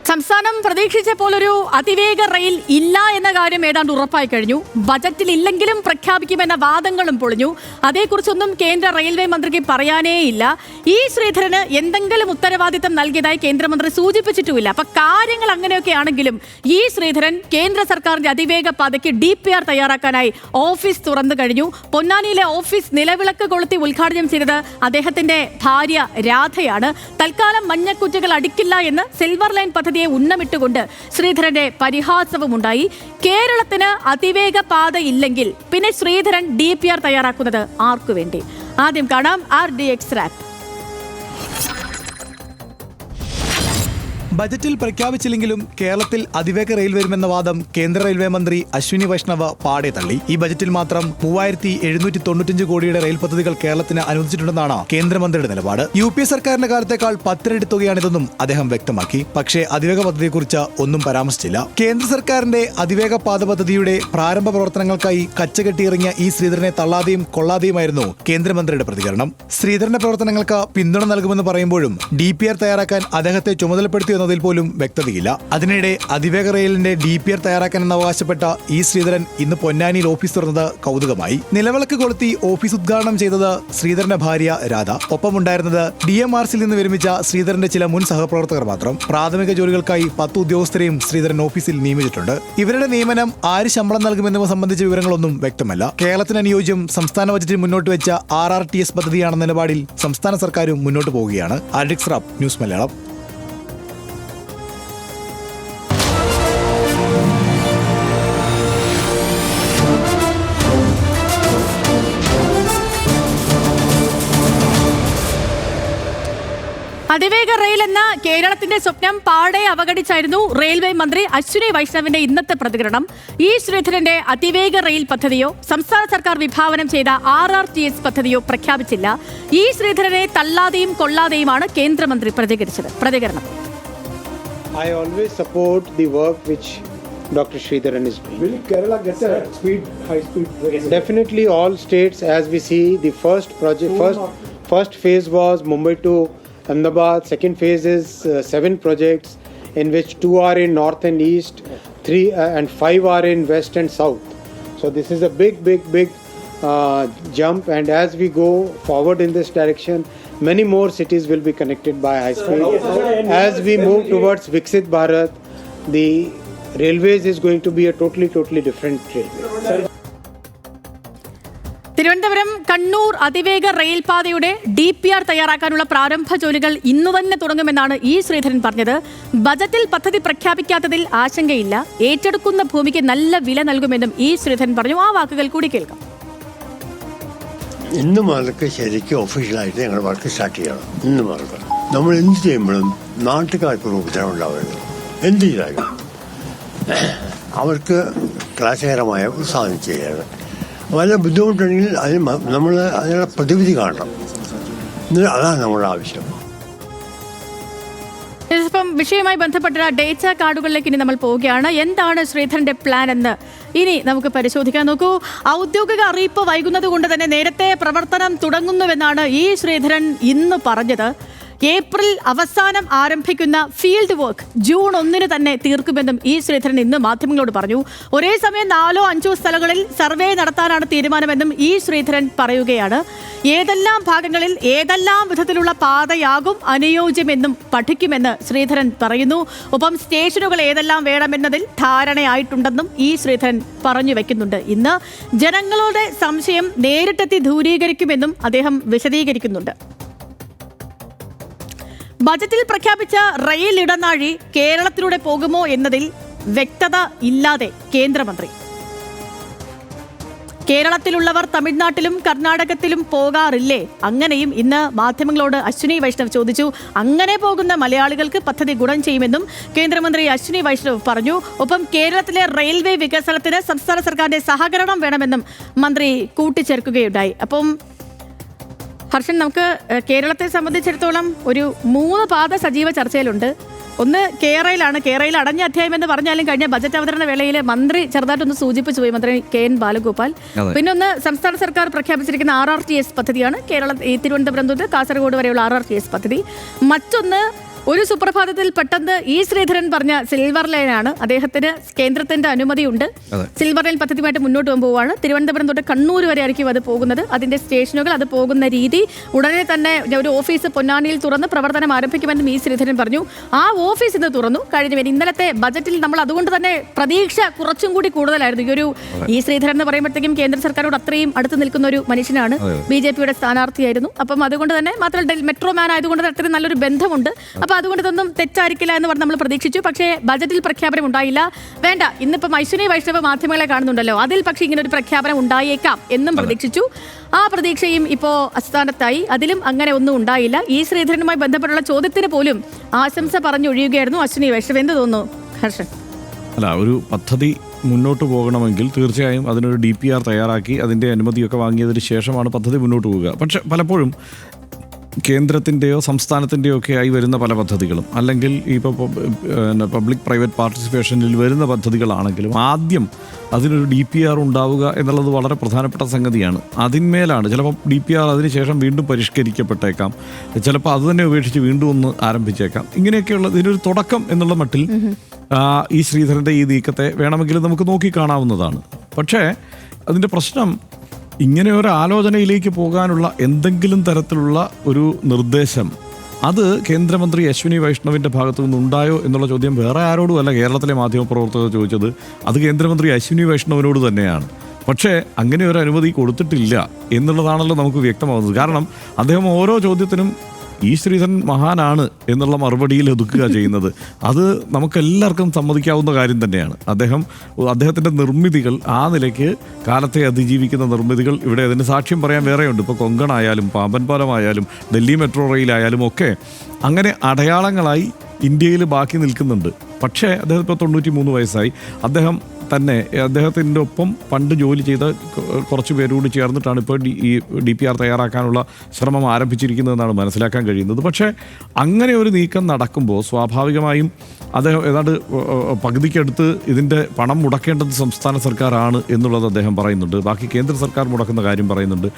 സംസ്ഥാനം പ്രതീക്ഷിച്ച പോലൊരു അതിവേഗ റെയിൽ ഇല്ല എന്ന കാര്യം ഏതാണ്ട് ഉറപ്പായി കഴിഞ്ഞു. ബജറ്റിൽ ഇല്ലെങ്കിലും പ്രഖ്യാപിക്കുമെന്ന വാദങ്ങളും പൊളിഞ്ഞു. അതേക്കുറിച്ചൊന്നും കേന്ദ്ര റെയിൽവേ മന്ത്രിക്ക് പറയാനേ ഇല്ല. ഈ ശ്രീധരന് എന്തെങ്കിലും ഉത്തരവാദിത്തം നൽകിയതായി കേന്ദ്രമന്ത്രി സൂചിപ്പിച്ചിട്ടുമില്ല. അപ്പൊ കാര്യങ്ങൾ അങ്ങനെയൊക്കെ ആണെങ്കിലും ഈ ശ്രീധരൻ കേന്ദ്ര സർക്കാരിന്റെ അതിവേഗ പാതയ്ക്ക് DPR തയ്യാറാക്കാനായി ഓഫീസ് തുറന്നു കഴിഞ്ഞു. പൊന്നാനിയിലെ ഓഫീസ് നിലവിളക്ക് കൊളുത്തി ഉദ്ഘാടനം ചെയ്തത് അദ്ദേഹത്തിന്റെ ഭാര്യ രാധയാണ്. തൽക്കാലം മഞ്ഞക്കുറ്റികൾ അടിക്കില്ല എന്ന് സിൽവർ ലൈൻ പദ്ധതിയെ ഉന്നമിട്ടുകൊണ്ട് ശ്രീധരന്റെ പരിഹാസവുമുണ്ടായി. കേരളത്തിന് അതിവേഗ പാത ഇല്ലെങ്കിൽ പിന്നെ ശ്രീധരൻ DPR തയ്യാറാക്കുന്നത് ആർക്കു വേണ്ടി? ആദ്യം കാണാം RDX റാപ്പ്. ബജറ്റിൽ പ്രഖ്യാപിച്ചില്ലെങ്കിലും കേരളത്തിൽ അതിവേഗ റെയിൽ വരുമെന്ന വാദം കേന്ദ്ര റെയിൽവേ മന്ത്രി അശ്വിനി വൈഷ്ണവ് പാടെ തള്ളി. ഈ ബജറ്റിൽ മാത്രം 3795 കോടിയുടെ റെയിൽ പദ്ധതികൾ കേരളത്തിന് അനുവദിച്ചിട്ടുണ്ടെന്നാണ് കേന്ദ്രമന്ത്രിയുടെ നിലപാട്. UPA സർക്കാരിന്റെ കാലത്തേക്കാൾ 10 ഇരട്ടി തുകയാണിതെന്നും അദ്ദേഹം വ്യക്തമാക്കി. പക്ഷേ അതിവേഗ പദ്ധതിയെക്കുറിച്ച് ഒന്നും പരാമർശിച്ചില്ല. കേന്ദ്ര സർക്കാരിന്റെ അതിവേഗ പാത പദ്ധതിയുടെ പ്രാരംഭ പ്രവർത്തനങ്ങൾക്കായി കച്ചകെട്ടിയിറങ്ങിയ ഈ ശ്രീധരനെ തള്ളാതെയും കൊള്ളാതെയുമായിരുന്നു കേന്ദ്രമന്ത്രിയുടെ പ്രതികരണം. ശ്രീധരന്റെ പ്രവർത്തനങ്ങൾക്ക് പിന്തുണ നൽകുമെന്ന് പറയുമ്പോഴും DPR തയ്യാറാക്കാൻ അദ്ദേഹത്തെ ചുമതലപ്പെടുത്തി ിൽ പോലും വ്യക്തതയില്ല. അതിനിടെ അതിവേഗ റെയിലിന്റെ DPR തയ്യാറാക്കാനെന്ന് അവകാശപ്പെട്ട ഈ ശ്രീധരൻ ഇന്ന് പൊന്നാനിയിൽ ഓഫീസ് തുറന്നത് കൗതുകമായി. നിലവിളക്ക് കൊളുത്തി ഓഫീസ് ഉദ്ഘാടനം ചെയ്തത് ശ്രീധരന്റെ ഭാര്യ രാധ. ഒപ്പമുണ്ടായിരുന്നത് DMRCയിൽ നിന്ന് വിരമിച്ച ശ്രീധരന്റെ ചില മുൻ സഹപ്രവർത്തകർ മാത്രം. പ്രാഥമിക ജോലികൾക്കായി 10 ഉദ്യോഗസ്ഥരെയും ശ്രീധരൻ ഓഫീസിൽ നിയമിച്ചിട്ടുണ്ട്. ഇവരുടെ നിയമനം ആര് ശമ്പളം നൽകുമെന്നിവ സംബന്ധിച്ച വിവരങ്ങളൊന്നും വ്യക്തമല്ല. കേരളത്തിന് അനുയോജ്യം സംസ്ഥാന ബജറ്റിൽ മുന്നോട്ട് വെച്ച RRTS പദ്ധതിയാണെന്ന നിലപാടിൽ സംസ്ഥാന സർക്കാരും മുന്നോട്ട് പോവുകയാണ്. RDX rap, news Malayalam. അതിവേഗ റെയിൽ എന്ന കേരളത്തിന്റെ സ്വപ്നം പാടെ അവഗണിച്ചായിരുന്നു റെയിൽവേ മന്ത്രി അശ്വിനി വൈഷ്ണവിന്റെ ഇന്നത്തെ പ്രതികരണം. ഈ ശ്രീധരന്റെ അതിവേഗ റെയിൽ പദ്ധതിയോ സംസ്ഥാന സർക്കാർ വിഭാവനം ചെയ്ത RRTS പദ്ധതിയോ പ്രഖ്യാപിച്ചില്ല. ഈ ശ്രീധരനെ തള്ളാതെയും കൊള്ളാതെയുമാണ് കേന്ദ്രമന്ത്രി പ്രതികരണം. I always support the work which Dr. Sridharan is doing. Will Kerala get a high-speed rail? Definitely all states, as we see, the first phase was Mumbai to Ahmedabad. Second phase is 7 projects, in which 2 are in north and east, 3 and 5 are in west and south. So this is a big jump, and as we go forward in this direction, many more cities will be connected by high speed. As we move towards Viksit Bharat, the railways is going to be a totally different railway. Thiruvananthapuram Kannur അതിവേഗ rail പാതയുടെ DPR തയ്യാറാക്കാനുള്ള പ്രാരംഭ ജോലികൾ ഇന്നു തന്നെ തുടങ്ങുമെന്നാണ് ഈ ശ്രീധരൻ പറഞ്ഞത്. ബജറ്റിൽ പദ്ധതി പ്രഖ്യാപിക്കാത്തതിൽ ആശങ്കയില്ല. ഏറ്റെടുക്കുന്ന ഭൂമിക്ക് നല്ല വില നൽകുമെന്നും ഈ ശ്രീധരൻ പറഞ്ഞു. ആ വാക്കുകൾ കൂടി കേൾക്കാം. ഇന്ന് മുതൽക്ക് ശരിക്കും ഒഫീഷ്യലായിട്ട് ഞങ്ങൾ വർക്ക് സ്റ്റാർട്ട് ചെയ്യണം. ഇന്ന് മുതൽക്ക് നമ്മൾ എന്ത് ചെയ്യുമ്പോഴും നാട്ടുകാർക്ക് ഉപദ്രവം ഉണ്ടാവരുത്. എന്ത് ചെയ്താലും അവർക്ക് ക്ലാശകരമായ ഒരു സാധനം ചെയ്യരുത്. വല്ല ബുദ്ധിമുട്ടുണ്ടെങ്കിൽ നമ്മൾ അതിനുള്ള പ്രതിവിധി കാണണം. അതാണ് നമ്മുടെ ആവശ്യം. ഇപ്പം വിഷയവുമായി ബന്ധപ്പെട്ട ഡേറ്റ കാർഡുകളിലേക്ക് ഇനി നമ്മൾ പോവുകയാണ്. എന്താണ് ശ്രീധരന്റെ പ്ലാൻ എന്ന് ഇനി നമുക്ക് പരിശോധിക്കാൻ നോക്കൂ. ഔദ്യോഗിക അറിയിപ്പ് വൈകുന്നത് കൊണ്ട് തന്നെ നേരത്തെ പ്രവർത്തനം തുടങ്ങുന്നുവെന്നാണ് ഈ ശ്രീധരൻ ഇന്ന് പറഞ്ഞത്. ഏപ്രിൽ അവസാനം ആരംഭിക്കുന്ന ഫീൽഡ് വർക്ക് ജൂൺ 1 തന്നെ തീർക്കുമെന്നും ഈ ശ്രീധരൻ ഇന്ന് മാധ്യമങ്ങളോട് പറഞ്ഞു. ഒരേ സമയം 4-5 സ്ഥലങ്ങളിൽ സർവേ നടത്താനാണ് തീരുമാനമെന്നും ഈ ശ്രീധരൻ പറയുകയാണ്. ഏതെല്ലാം ഭാഗങ്ങളിൽ ഏതെല്ലാം വിധത്തിലുള്ള പാതയാകും അനുയോജ്യമെന്നും പഠിക്കുമെന്ന് ശ്രീധരൻ പറയുന്നു. ഒപ്പം സ്റ്റേഷനുകൾ ഏതെല്ലാം വേണമെന്നതിൽ ധാരണയായിട്ടുണ്ടെന്നും ഈ ശ്രീധരൻ പറഞ്ഞു വെക്കുന്നുണ്ട്. ഇന്ന് ജനങ്ങളുടെ സംശയം നേരിട്ടെത്തി ദൂരീകരിക്കുമെന്നും അദ്ദേഹം വിശദീകരിക്കുന്നുണ്ട്. ബജറ്റിൽ പ്രഖ്യാപിച്ച റെയിൽ ഇടനാഴി കേരളത്തിലൂടെ പോകുമോ എന്നതിൽ വ്യക്തത ഇല്ലാതെ കേന്ദ്രമന്ത്രി. കേരളത്തിലുള്ളവർ തമിഴ്നാട്ടിലും കർണാടകത്തിലും പോകാറില്ലേ? അങ്ങനെയും ഇന്ന് മാധ്യമങ്ങളോട് അശ്വിനി വൈഷ്ണവ് ചോദിച്ചു. അങ്ങനെ പോകുന്ന മലയാളികൾക്ക് പദ്ധതി ഗുണം ചെയ്യുമെന്നും കേന്ദ്രമന്ത്രി അശ്വിനി വൈഷ്ണവ് പറഞ്ഞു. ഒപ്പം കേരളത്തിലെ റെയിൽവേ വികസനത്തിന് സംസ്ഥാന സർക്കാരിന്റെ സഹകരണം വേണമെന്നും മന്ത്രി കൂട്ടിച്ചേർക്കുകയുണ്ടായി. അപ്പം ഹർഷൻ, നമുക്ക് കേരളത്തെ സംബന്ധിച്ചിടത്തോളം ഒരു 3 പാത സജീവ ചർച്ചയിലുണ്ട്. ഒന്ന് കേരളയിലാണ്. കേരളയിൽ അടഞ്ഞ അധ്യായം എന്ന് പറഞ്ഞാലും കഴിഞ്ഞ ബജറ്റ് അവതരണ വേളയിൽ മന്ത്രി ചെറുതായിട്ടൊന്ന് സൂചിപ്പിച്ചു പോയി, മന്ത്രി KN ബാലഗോപാൽ. പിന്നെ ഒന്ന് സംസ്ഥാന സർക്കാർ പ്രഖ്യാപിച്ചിരിക്കുന്ന RRTS പദ്ധതിയാണ്. തിരുവനന്തപുരം തൊട്ട് കാസർഗോഡ് വരെയുള്ള RRTS പദ്ധതി. മറ്റൊന്ന് ഒരു സുപ്രഭാതത്തിൽ പെട്ടെന്ന് ശ്രീധരൻ പറഞ്ഞ സിൽവർ ലൈനാണ്. അദ്ദേഹത്തിന് കേന്ദ്രത്തിന്റെ അനുമതിയുണ്ട്. സിൽവർ ലൈൻ പദ്ധതിയുമായിട്ട് മുന്നോട്ട് പോവുകയാണ്. തിരുവനന്തപുരം തൊട്ട് കണ്ണൂർ വരെ ആയിരിക്കും അത് പോകുന്നത്. അതിന്റെ സ്റ്റേഷനുകൾ, അത് പോകുന്ന രീതി, ഉടനെ തന്നെ ഒരു ഓഫീസ് പൊന്നാനിയിൽ തുറന്ന് പ്രവർത്തനം ആരംഭിക്കുമെന്നും ശ്രീധരൻ പറഞ്ഞു. ആ ഓഫീസ് ഇന്ന് തുറന്നു കഴിഞ്ഞു. ഇന്നലത്തെ ബജറ്റിൽ നമ്മൾ അതുകൊണ്ട് തന്നെ പ്രതീക്ഷ കുറച്ചും കൂടി കൂടുതലായിരുന്നു. ശ്രീധരൻ എന്ന് പറയുമ്പോഴത്തേക്കും കേന്ദ്ര സർക്കാരോട് അത്രയും അടുത്ത് നിൽക്കുന്ന ഒരു മനുഷ്യനാണ്. BJP-യുടെ സ്ഥാനാർത്ഥിയായിരുന്നു. അപ്പം അതുകൊണ്ട് തന്നെ മാത്രമല്ല മെട്രോ മാൻ ആയതുകൊണ്ട് അത്രയും നല്ലൊരു ബന്ധമുണ്ട്. അപ്പൊ അതുകൊണ്ട് ഇതൊന്നും തെറ്റായിരിക്കില്ല എന്ന് പറഞ്ഞ് നമ്മൾ പ്രതീക്ഷിച്ചു. പക്ഷേ ബജറ്റിൽ പ്രഖ്യാപനം ഉണ്ടായില്ല. വേണ്ട, ഇന്നിപ്പം അശ്വിനി വൈഷ്ണവ് മാധ്യമങ്ങളെ കാണുന്നുണ്ടല്ലോ, അതിൽ പക്ഷേ ഇങ്ങനെ ഒരു പ്രഖ്യാപനം ഉണ്ടായേക്കാം എന്നും പ്രതീക്ഷിച്ചു. ആ പ്രതീക്ഷയും ഇപ്പോ അസ്ഥാനത്തായി. അതിലും അങ്ങനെ ഒന്നും ഉണ്ടായില്ല. ശ്രീധരനുമായി ബന്ധപ്പെട്ടുള്ള ചോദ്യത്തിന് പോലും ആശംസ പറഞ്ഞൊഴിയുകയായിരുന്നു അശ്വിനി വൈഷ്ണവ്. എന്ത് തോന്നുന്നു ഹർഷൻ? അല്ല, ഒരു പദ്ധതി മുന്നോട്ട് പോകണമെങ്കിൽ തീർച്ചയായും അതിനൊരു DPR തയ്യാറാക്കി അതിൻ്റെ അനുമതിയൊക്കെ വാങ്ങിയതിന് ശേഷമാണ് പദ്ധതി മുന്നോട്ട് പോവുക. പക്ഷെ പലപ്പോഴും കേന്ദ്രത്തിൻ്റെയോ സംസ്ഥാനത്തിൻ്റെയോ ഒക്കെ ആയി വരുന്ന പല പദ്ധതികളും, അല്ലെങ്കിൽ ഇപ്പോൾ പബ്ലിക് പ്രൈവറ്റ് പാർട്ടിസിപ്പേഷനിൽ വരുന്ന പദ്ധതികളാണെങ്കിലും ആദ്യം അതിനൊരു DPR ഉണ്ടാവുക എന്നുള്ളത് വളരെ പ്രധാനപ്പെട്ട സംഗതിയാണ്. അതിന്മേലാണ് ചിലപ്പോൾ DPR അതിനുശേഷം വീണ്ടും പരിഷ്കരിക്കപ്പെട്ടേക്കാം, ചിലപ്പോൾ അത് തന്നെ ഉപേക്ഷിച്ച് വീണ്ടും ഒന്ന് ആരംഭിച്ചേക്കാം. ഇങ്ങനെയൊക്കെയുള്ള ഇതിനൊരു തുടക്കം എന്നുള്ള മട്ടിൽ ശ്രീധരൻ്റെ ഈ നീക്കത്തെ വേണമെങ്കിൽ നമുക്ക് നോക്കിക്കാണാവുന്നതാണ്. പക്ഷേ അതിൻ്റെ പ്രശ്നം, ഇങ്ങനെ ഒരു ആലോചനയിലേക്ക് പോകാനുള്ള എന്തെങ്കിലും തരത്തിലുള്ള ഒരു നിർദ്ദേശം അത് കേന്ദ്രമന്ത്രി അശ്വിനി വൈഷ്ണവിൻ്റെ ഭാഗത്തു നിന്നുണ്ടായോ എന്നുള്ള ചോദ്യം വേറെ ആരോടുമല്ല കേരളത്തിലെ മാധ്യമപ്രവർത്തകർ ചോദിച്ചത്. അത് കേന്ദ്രമന്ത്രി അശ്വിനി വൈഷ്ണവിനോട് തന്നെയാണ്. പക്ഷേ അങ്ങനെ ഒരു അനുമതി കൊടുത്തിട്ടില്ല എന്നുള്ളതാണല്ലോ നമുക്ക് വ്യക്തമാകുന്നത്. കാരണം അദ്ദേഹം ഓരോ ചോദ്യത്തിനും ശ്രീധരൻ മഹാനാണ് എന്നുള്ള മറുപടിയിൽ ഒതുക്കുക ചെയ്യുന്നത്. അത് നമുക്കെല്ലാവർക്കും സമ്മതിക്കാവുന്ന കാര്യം തന്നെയാണ്. അദ്ദേഹത്തിൻ്റെ നിർമ്മിതികൾ ആ നിലയ്ക്ക് കാലത്തെ അതിജീവിക്കുന്ന നിർമ്മിതികൾ ഇവിടെ അതിന് സാക്ഷ്യം പറയാൻ വേറെയുണ്ട്. ഇപ്പോൾ കൊങ്കണായാലും പാമ്പൻ പാലമായാലും ഡൽഹി മെട്രോ റെയിലായാലും ഒക്കെ അങ്ങനെ അടയാളങ്ങളായി ഇന്ത്യയിൽ ബാക്കി നിൽക്കുന്നുണ്ട്. പക്ഷേ അദ്ദേഹം ഇപ്പോൾ 93 വയസ്സായി. അദ്ദേഹത്തിൻ്റെ ഒപ്പം പണ്ട് ജോലി ചെയ്ത കുറച്ച് പേരോട് ചേർന്നിട്ടാണ് ഇപ്പോൾ ഈ DPR തയ്യാറാക്കാനുള്ള ശ്രമം ആരംഭിച്ചിരിക്കുന്നതെന്നാണ് മനസ്സിലാക്കാൻ കഴിയുന്നത്. പക്ഷേ അങ്ങനെ ഒരു നീക്കം നടക്കുമ്പോൾ സ്വാഭാവികമായും അദ്ദേഹം ഏതാണ്ട് പകുതിക്കടുത്ത് ഇതിൻ്റെ പണം മുടക്കേണ്ടത് സംസ്ഥാന സർക്കാരാണ് എന്നുള്ളത് അദ്ദേഹം പറയുന്നുണ്ട്. ബാക്കി കേന്ദ്ര സർക്കാർ മുടക്കുന്ന കാര്യം പറയുന്നുണ്ട്.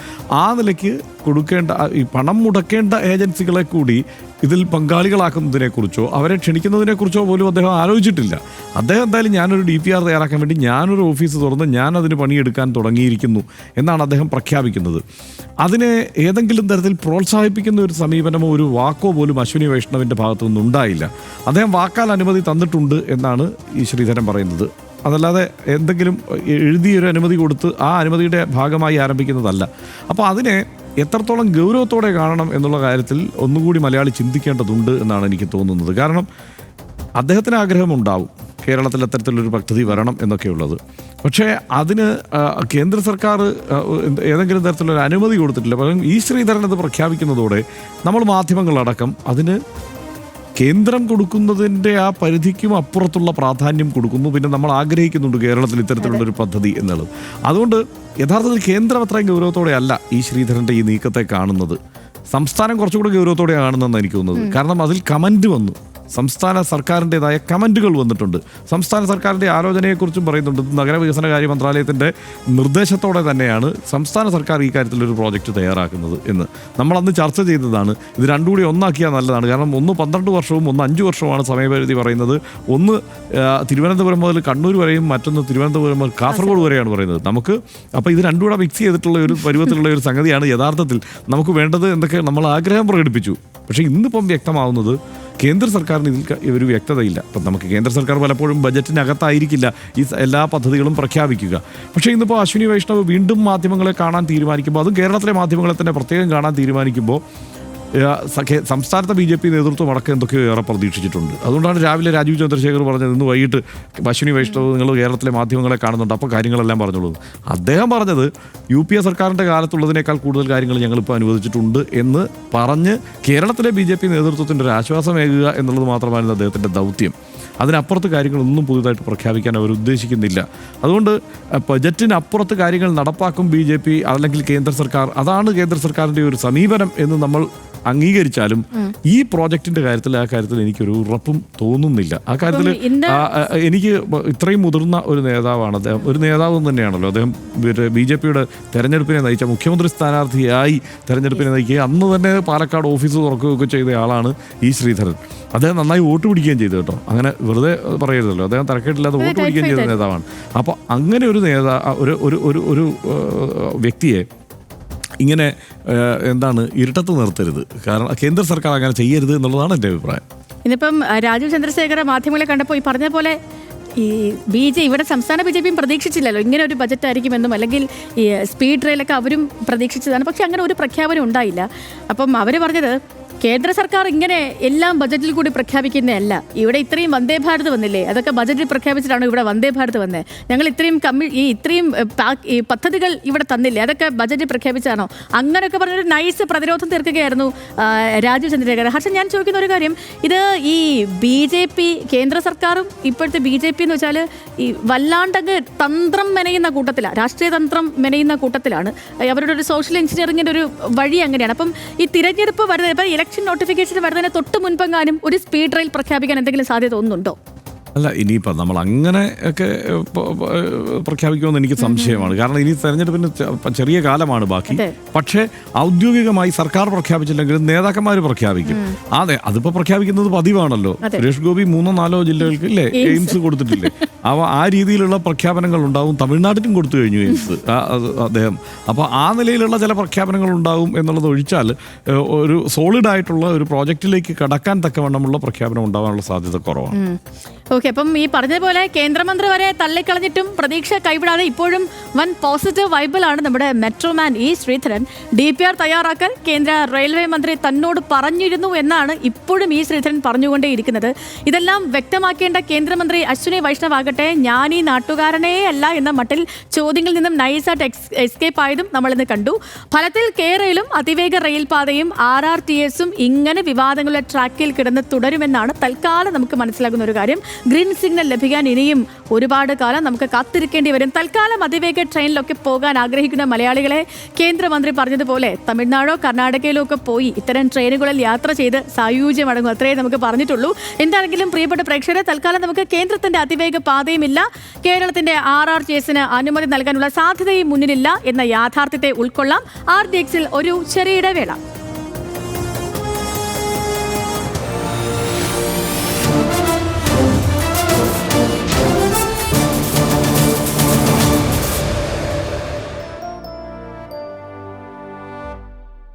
ആ നിലയ്ക്ക് കൊടുക്കേണ്ട ഈ പണം മുടക്കേണ്ട ഏജൻസികളെ കൂടി ഇതിൽ പങ്കാളികളാക്കുന്നതിനെക്കുറിച്ചോ അവരെ ക്ഷണിക്കുന്നതിനെക്കുറിച്ചോ പോലും അദ്ദേഹം ആലോചിച്ചിട്ടില്ല. അദ്ദേഹം എന്തായാലും ഞാനൊരു DPR തയ്യാറാക്കാൻ വേണ്ടി ഞാനൊരു ഓഫീസ് തുറന്ന് ഞാനതിന് പണിയെടുക്കാൻ തുടങ്ങിയിരിക്കുന്നു എന്നാണ് അദ്ദേഹം പ്രഖ്യാപിക്കുന്നത്. അതിനെ ഏതെങ്കിലും തരത്തിൽ പ്രോത്സാഹിപ്പിക്കുന്ന ഒരു സമീപനമോ ഒരു വാക്കോ പോലും അശ്വിനി വൈഷ്ണവിൻ്റെ ഭാഗത്തു നിന്നുണ്ടായില്ല. അദ്ദേഹം വാക്കാൽ അനുമതി തന്നിട്ടുണ്ട് എന്നാണ് ശ്രീധരൻ പറയുന്നത്. അതല്ലാതെ എന്തെങ്കിലും എഴുതിയൊരു അനുമതി കൊടുത്ത് ആ അനുമതിയുടെ ഭാഗമായി ആരംഭിക്കുന്നതല്ല. അപ്പോൾ അതിനെ എത്രത്തോളം ഗൗരവത്തോടെ കാണണം എന്നുള്ള കാര്യത്തിൽ ഒന്നുകൂടി മലയാളി ചിന്തിക്കേണ്ടതുണ്ട് എന്നാണ് എനിക്ക് തോന്നുന്നത്. കാരണം അദ്ദേഹത്തിന് ആഗ്രഹമുണ്ടാവും കേരളത്തിൽ അത്തരത്തിലൊരു പദ്ധതി വരണം എന്നൊക്കെയുള്ളത്. പക്ഷേ അതിന് കേന്ദ്ര സർക്കാർ ഏതെങ്കിലും തരത്തിലൊരു അനുമതി കൊടുത്തിട്ടില്ല. പകരം ശ്രീധരൻ അത് പ്രഖ്യാപിക്കുന്നതോടെ നമ്മൾ മാധ്യമങ്ങളടക്കം അതിന് കേന്ദ്രം കൊടുക്കുന്നതിൻ്റെ ആ പരിധിക്കും അപ്പുറത്തുള്ള പ്രാധാന്യം കൊടുക്കുന്നു. പിന്നെ നമ്മൾ ആഗ്രഹിക്കുന്നുണ്ട് കേരളത്തിൽ ഇത്തരത്തിലുള്ളൊരു പദ്ധതി എന്നുള്ളത്. അതുകൊണ്ട് യഥാർത്ഥത്തിൽ കേന്ദ്രം അത്രയും ഗൗരവത്തോടെ അല്ല ശ്രീധരൻ്റെ ഈ നീക്കത്തെ കാണുന്നത്. സംസ്ഥാനം കുറച്ചുകൂടി ഗൗരവത്തോടെയാണ് കാണുന്നതെന്ന് എനിക്ക് തോന്നുന്നത്. കാരണം അതിൽ കമൻറ്റ് വന്നു, സംസ്ഥാന സർക്കാരിൻ്റെതായ കമൻറ്റുകൾ വന്നിട്ടുണ്ട്. സംസ്ഥാന സർക്കാരിൻ്റെ ആലോചനയെക്കുറിച്ചും പറയുന്നുണ്ട്. നഗരവികസനകാര്യ മന്ത്രാലയത്തിൻ്റെ നിർദ്ദേശത്തോടെ തന്നെയാണ് സംസ്ഥാന സർക്കാർ ഈ കാര്യത്തിലൊരു പ്രോജക്റ്റ് തയ്യാറാക്കുന്നത് എന്ന് നമ്മളന്ന് ചർച്ച ചെയ്തതാണ്. ഇത് രണ്ടും കൂടി ഒന്നാക്കിയാൽ നല്ലതാണ്. കാരണം ഒന്ന് 12 വർഷവും ഒന്ന് 5 വർഷവുമാണ് സമയപരിധി പറയുന്നത്. ഒന്ന് തിരുവനന്തപുരം മുതൽ കണ്ണൂർ വരെയും മറ്റൊന്ന് തിരുവനന്തപുരം മുതൽ കാസർഗോഡ് വരെയാണ് പറയുന്നത്. നമുക്ക് അപ്പോൾ ഇത് രണ്ടും കൂടെ മിക്സ് ചെയ്തിട്ടുള്ള ഒരു പരുവത്തിലുള്ള ഒരു സംഗതിയാണ് യഥാർത്ഥത്തിൽ നമുക്ക് വേണ്ടത് എന്നൊക്കെ നമ്മൾ ആഗ്രഹം പ്രകടിപ്പിച്ചു. പക്ഷേ ഇന്നിപ്പം വ്യക്തമാവുന്നത് കേന്ദ്ര സർക്കാരിന് ഇതിൽ ഒരു വ്യക്തതയില്ല. അപ്പം നമുക്ക് കേന്ദ്ര സർക്കാർ പലപ്പോഴും ബജറ്റിനകത്തായിരിക്കില്ല ഈ എല്ലാ പദ്ധതികളും പ്രഖ്യാപിക്കുക. പക്ഷേ ഇന്നിപ്പോൾ അശ്വിനി വൈഷ്ണവ് വീണ്ടും മാധ്യമങ്ങളെ കാണാൻ തീരുമാനിക്കുമ്പോൾ, അതും കേരളത്തിലെ മാധ്യമങ്ങളെ തന്നെ പ്രത്യേകം കാണാൻ തീരുമാനിക്കുമ്പോൾ സംസ്ഥാനത്തെ BJP നേതൃത്വം അടക്കം എന്തൊക്കെയോ ഏറെ പ്രതീക്ഷിച്ചിട്ടുണ്ട്. അതുകൊണ്ടാണ് രാവിലെ രാജീവ് ചന്ദ്രശേഖർ പറഞ്ഞത് ഇന്ന് വൈകിട്ട് അശ്വിനി വൈഷ്ണവ് നിങ്ങൾ കേരളത്തിലെ മാധ്യമങ്ങളെ കാണുന്നുണ്ട്, അപ്പോൾ കാര്യങ്ങളെല്ലാം പറഞ്ഞുള്ളത്. അദ്ദേഹം പറഞ്ഞത് UPA സർക്കാരിൻ്റെ കാലത്തുള്ളതിനേക്കാൾ കൂടുതൽ കാര്യങ്ങൾ ഞങ്ങളിപ്പോൾ അനുവദിച്ചിട്ടുണ്ട് എന്ന് പറഞ്ഞ് കേരളത്തിലെ BJP നേതൃത്വത്തിൻ്റെ ഒരു ആശ്വാസമേകുക എന്നുള്ളത് മാത്രമായിരുന്നു അദ്ദേഹത്തിൻ്റെ ദൗത്യം. അതിനപ്പുറത്ത് കാര്യങ്ങളൊന്നും പുതുതായിട്ട് പ്രഖ്യാപിക്കാൻ അവർ ഉദ്ദേശിക്കുന്നില്ല. അതുകൊണ്ട് ബജറ്റിനപ്പുറത്ത് കാര്യങ്ങൾ നടപ്പാക്കും BJP അല്ലെങ്കിൽ കേന്ദ്ര സർക്കാർ. അതാണ് കേന്ദ്ര സർക്കാരിൻ്റെ ഒരു സമീപനം എന്ന് നമ്മൾ അംഗീകരിച്ചാലും ഈ പ്രോജക്റ്റിന്റെ കാര്യത്തിൽ ആ കാര്യത്തിൽ എനിക്കൊരു ഉറപ്പും തോന്നുന്നില്ല. ആ കാര്യത്തിൽ എനിക്ക് ഇത്രയും മുതിർന്ന ഒരു നേതാവാണ് അദ്ദേഹം, ഒരു നേതാവ് തന്നെയാണല്ലോ അദ്ദേഹം. BJPയുടെ തെരഞ്ഞെടുപ്പിനെ നയിച്ച മുഖ്യമന്ത്രി സ്ഥാനാർത്ഥിയായി തെരഞ്ഞെടുപ്പിനെ നയിക്കുകയും അന്ന് തന്നെ പാലക്കാട് ഓഫീസ് തുറക്കുകയൊക്കെ ചെയ്ത ആളാണ് ഈ ശ്രീധരൻ. അദ്ദേഹം നന്നായി വോട്ട് പിടിക്കുകയും ചെയ്തു കേട്ടോ, അങ്ങനെ വെറുതെ പറയരുതല്ലോ. അദ്ദേഹം തരക്കേട്ടില്ലാതെ വോട്ട് പിടിക്കുകയും ചെയ്ത നേതാവാണ്. അപ്പോൾ അങ്ങനെ ഒരു ഒരു വ്യക്തിയെ ഇങ്ങനെ ഇരുട്ടത്ത് നിർത്തരുത്. കാരണം കേന്ദ്ര സർക്കാർ അങ്ങനെ ചെയ്യരുത് എന്നുള്ളതാണ് എൻ്റെ അഭിപ്രായം. ഇന്നിപ്പം രാജീവ് ചന്ദ്രശേഖര മാധ്യമങ്ങളെ കണ്ടപ്പോൾ ഈ പറഞ്ഞ പോലെ ഈ ഇവിടെ സംസ്ഥാന BJPയും പ്രതീക്ഷിച്ചില്ലല്ലോ ഇങ്ങനെ ഒരു ബജറ്റ് ആയിരിക്കുമെന്നും, അല്ലെങ്കിൽ ഈ സ്പീഡ് റെയിലൊക്കെ അവരും പ്രതീക്ഷിച്ചതാണ്. പക്ഷെ അങ്ങനെ ഒരു പ്രഖ്യാപനം ഉണ്ടായില്ല. അപ്പം അവർ പറഞ്ഞത് കേന്ദ്ര സർക്കാർ ഇങ്ങനെ എല്ലാം ബജറ്റിൽ കൂടി പ്രഖ്യാപിക്കുന്നതല്ല. ഇവിടെ ഇത്രയും വന്ദേ ഭാരത് വന്നില്ലേ, അതൊക്കെ ബജറ്റിൽ പ്രഖ്യാപിച്ചിട്ടാണ് ഇവിടെ വന്ദേ ഭാരത് വന്നത്. ഞങ്ങൾ ഇത്രയും ഈ പദ്ധതികൾ ഇവിടെ തന്നില്ലേ, അതൊക്കെ ബജറ്റിൽ പ്രഖ്യാപിച്ചാണോ? അങ്ങനെയൊക്കെ പറഞ്ഞൊരു നൈസ് പ്രതിരോധം തീർക്കുകയായിരുന്നു രാജീവ് ചന്ദ്രശേഖർ. ഹർഷൻ, ഞാൻ ചോദിക്കുന്ന ഒരു കാര്യം, ഇത് ഈ BJP കേന്ദ്ര സർക്കാരും ഇപ്പോഴത്തെ BJP എന്ന് വെച്ചാൽ ഈ വല്ലാണ്ടങ്ങ് തന്ത്രം മെനയുന്ന കൂട്ടത്തിലാണ്, രാഷ്ട്രീയ തന്ത്രം മെനയുന്ന കൂട്ടത്തിലാണ്. അവരുടെ ഒരു സോഷ്യൽ എഞ്ചിനീയറിംഗിൻ്റെ ഒരു വഴി അങ്ങനെയാണ്. അപ്പം ഈ തിരഞ്ഞെടുപ്പ് വരുന്നത്, ഇപ്പം ഇലക്ഷൻ നോട്ടിഫിക്കേഷൻ വരുന്നതിന് തൊട്ട് മുൻപെങ്ങാനും ഒരു സ്പീഡ് റെയിൽ പ്രഖ്യാപിക്കാൻ എന്തെങ്കിലും സാധ്യത ഒന്നുണ്ടോ? അല്ല, ഇനിയിപ്പോൾ നമ്മൾ അങ്ങനെ ഒക്കെ പ്രഖ്യാപിക്കുമെന്ന് എനിക്ക് സംശയമാണ്. കാരണം ഇനി തെരഞ്ഞെടുപ്പിന് ചെറിയ കാലമാണ് ബാക്കി. പക്ഷേ ഔദ്യോഗികമായി സർക്കാർ പ്രഖ്യാപിച്ചില്ലെങ്കിലും നേതാക്കന്മാർ പ്രഖ്യാപിക്കും. അതെ, അതിപ്പോൾ പ്രഖ്യാപിക്കുന്നത് പതിവാണല്ലോ. സുരേഷ് ഗോപി 3-4 ജില്ലകൾക്ക് ഇല്ലേ എയിംസ് കൊടുത്തിട്ടില്ലേ? ആ രീതിയിലുള്ള പ്രഖ്യാപനങ്ങൾ ഉണ്ടാവും. തമിഴ്നാട്ടിലും കൊടുത്തു കഴിഞ്ഞു എയിംസ് അദ്ദേഹം. അപ്പോൾ ആ നിലയിലുള്ള ചില പ്രഖ്യാപനങ്ങൾ ഉണ്ടാവും എന്നുള്ളത് ഒഴിച്ചാൽ ഒരു സോളിഡായിട്ടുള്ള ഒരു പ്രോജക്റ്റിലേക്ക് കടക്കാൻ തക്കവണ്ണമുള്ള പ്രഖ്യാപനം ഉണ്ടാവാനുള്ള സാധ്യത കുറവാണ്. ഓക്കെ, അപ്പം ഈ പറഞ്ഞതുപോലെ കേന്ദ്രമന്ത്രി വരെ തള്ളിക്കളഞ്ഞിട്ടും പ്രതീക്ഷ കൈവിടാതെ ഇപ്പോഴും വൻ പോസിറ്റീവ് വൈബിലാണ് നമ്മുടെ മെട്രോമാൻ ഈ ശ്രീധരൻ. DPR തയ്യാറാക്കാൻ കേന്ദ്ര റെയിൽവേ മന്ത്രി തന്നോട് പറഞ്ഞിരുന്നു എന്നാണ് ഇപ്പോഴും ഈ ശ്രീധരൻ പറഞ്ഞുകൊണ്ടേയിരിക്കുന്നത്. ഇതെല്ലാം വ്യക്തമാക്കേണ്ട കേന്ദ്രമന്ത്രി അശ്വിനി വൈഷ്ണവ് ആകട്ടെ ഞാൻ ഈ നാട്ടുകാരനേ അല്ല എന്ന മട്ടിൽ ചോദ്യങ്ങളിൽ നിന്നും നൈസായിട്ട് എസ്കേപ്പ് ആയതും നമ്മളിന്ന് കണ്ടു. ഫലത്തിൽ കേരളയിലും അതിവേഗ റെയിൽപാതയും RRTSും ഇങ്ങനെ വിവാദങ്ങളുടെ ട്രാക്കിൽ കിടന്ന് തുടരുമെന്നാണ് തൽക്കാലം നമുക്ക് മനസ്സിലാകുന്ന ഒരു കാര്യം. ഗ്രീൻ സിഗ്നൽ ലഭിക്കാൻ ഇനിയും ഒരുപാട് കാലം നമുക്ക് കാത്തിരിക്കേണ്ടി വരും. തൽക്കാലം അതിവേഗ ട്രെയിനിലൊക്കെ പോകാൻ ആഗ്രഹിക്കുന്ന മലയാളികളെ കേന്ദ്രമന്ത്രി പറഞ്ഞതുപോലെ തമിഴ്നാടോ കർണാടകയിലോ ഒക്കെ പോയി ഇത്തരം ട്രെയിനുകളിൽ യാത്ര ചെയ്ത് സായുജ്യം അടങ്ങും, അത്രേ നമുക്ക് പറഞ്ഞിട്ടുള്ളൂ. എന്താണെങ്കിലും പ്രിയപ്പെട്ട പ്രേക്ഷകരെ, തൽക്കാലം നമുക്ക് കേന്ദ്രത്തിന്റെ അതിവേഗ പാതയുമില്ല, കേരളത്തിന്റെ RRTSന് അനുമതി നൽകാനുള്ള സാധ്യതയും മുന്നിലില്ല എന്ന യാഥാർത്ഥ്യത്തെ ഉൾക്കൊള്ളാം. RDXൽ ഒരു ചെറിയ ഇടവേള.